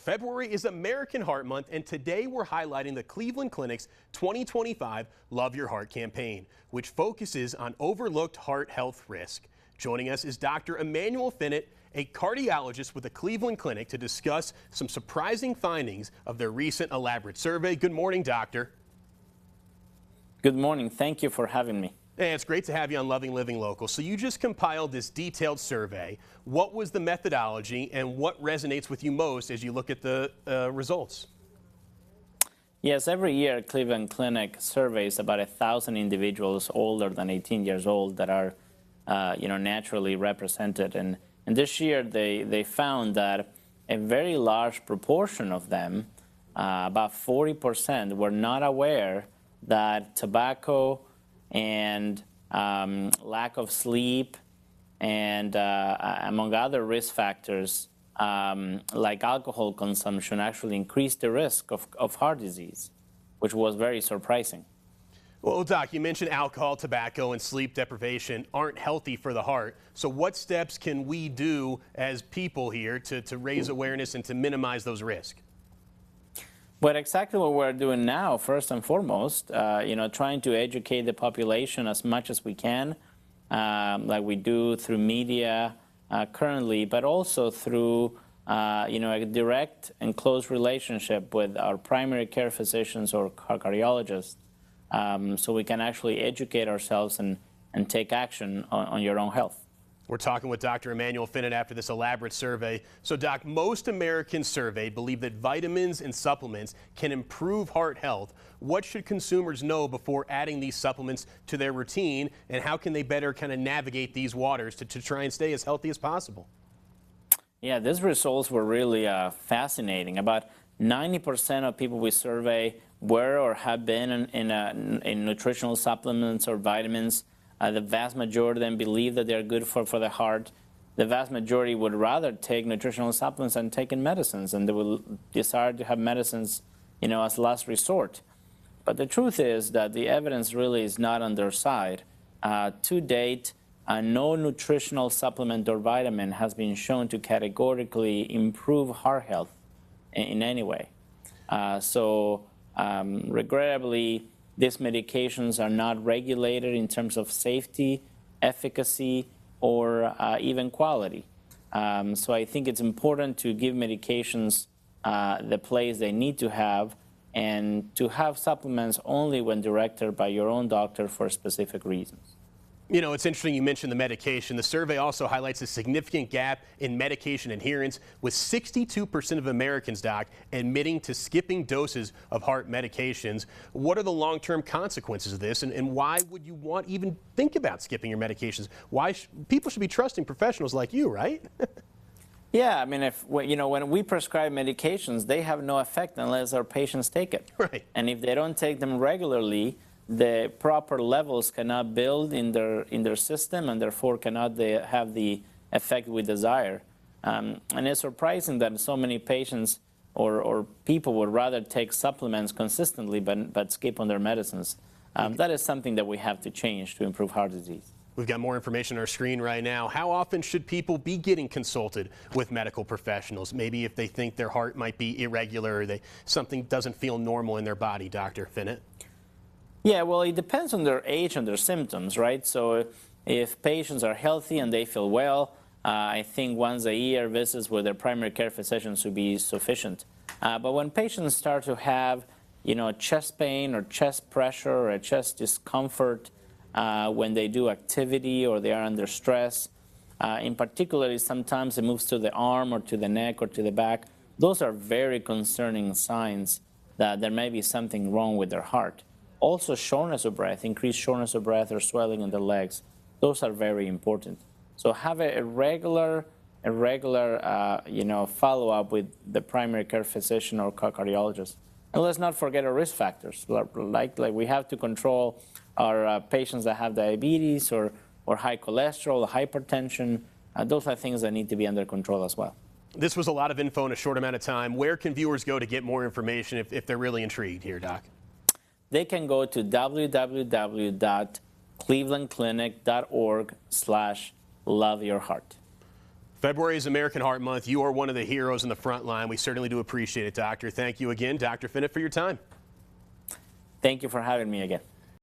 February is American Heart Month, and today we're highlighting the Cleveland Clinic's 2025 Love Your Heart campaign, which focuses on overlooked heart health risk. Joining us is Dr. Emanuel Finet, a cardiologist with the Cleveland Clinic, to discuss some surprising findings of their recent elaborate survey. Good morning, doctor. Good morning. Thank you for having me. Hey, it's great to have you on Loving Living Local. So you just compiled this detailed survey. What was the methodology and what resonates with you most as you look at the results? Yes, every year Cleveland Clinic surveys about 1,000 individuals older than 18 years old that are naturally represented. And this year they found that a very large proportion of them, about 40%, were not aware that tobacco and lack of sleep and among other risk factors like alcohol consumption actually increase the risk of heart disease, which was very surprising. Well, Doc, you mentioned alcohol, tobacco, and sleep deprivation aren't healthy for the heart. So what steps can we do as people here to raise awareness and to minimize those risks? But exactly what we're doing now, first and foremost, trying to educate the population as much as we can, like we do through media currently, but also through a direct and close relationship with our primary care physicians or cardiologists, so we can actually educate ourselves and take action on your own health. We're talking with Dr. Emanuel Finet after this elaborate survey. So, Doc, most Americans surveyed believe that vitamins and supplements can improve heart health. What should consumers know before adding these supplements to their routine, and how can they better kind of navigate these waters to try and stay as healthy as possible? Yeah, these results were really fascinating. About 90% of people we survey were or have been in nutritional supplements or vitamins. The vast majority of them believe that they're good for the heart. The vast majority would rather take nutritional supplements than taking medicines, and they will desire to have medicines, as last resort. But the truth is that the evidence really is not on their side. To date, no nutritional supplement or vitamin has been shown to categorically improve heart health in any way. Regrettably, these medications are not regulated in terms of safety, efficacy, or even quality. So I think it's important to give medications the place they need to have, and to have supplements only when directed by your own doctor for specific reasons. You know, it's interesting you mentioned the medication. The survey also highlights a significant gap in medication adherence, with 62% of Americans, Doc, admitting to skipping doses of heart medications. What are the long-term consequences of this, and why would you even think about skipping your medications? Why people should be trusting professionals like you, right? Yeah, I mean, when we prescribe medications, they have no effect unless our patients take it. Right. And if they don't take them regularly, the proper levels cannot build in their system, and therefore cannot have the effect we desire. And it's surprising that so many patients or people would rather take supplements consistently but skip on their medicines. That is something that we have to change to improve heart disease. We've got more information on our screen right now. How often should people be getting consulted with medical professionals? Maybe if they think their heart might be irregular, or something doesn't feel normal in their body, Dr. Finet? Yeah, well, it depends on their age and their symptoms, right? So if patients are healthy and they feel well, I think once a year visits with their primary care physician should be sufficient. But when patients start to have, chest pain or chest pressure or a chest discomfort when they do activity or they are under stress, in particular, sometimes it moves to the arm or to the neck or to the back, those are very concerning signs that there may be something wrong with their heart. Also, shortness of breath, increased shortness of breath or swelling in the legs, those are very important. So have a regular follow-up with the primary care physician or cardiologist. And let's not forget our risk factors. Like we have to control our patients that have diabetes or high cholesterol, hypertension. Those are things that need to be under control as well. This was a lot of info in a short amount of time. Where can viewers go to get more information if they're really intrigued here, Doc? They can go to www.clevelandclinic.org/loveyourheart. February is American Heart Month. You are one of the heroes in the front line. We certainly do appreciate it, Doctor. Thank you again, Dr. Finet, for your time. Thank you for having me again.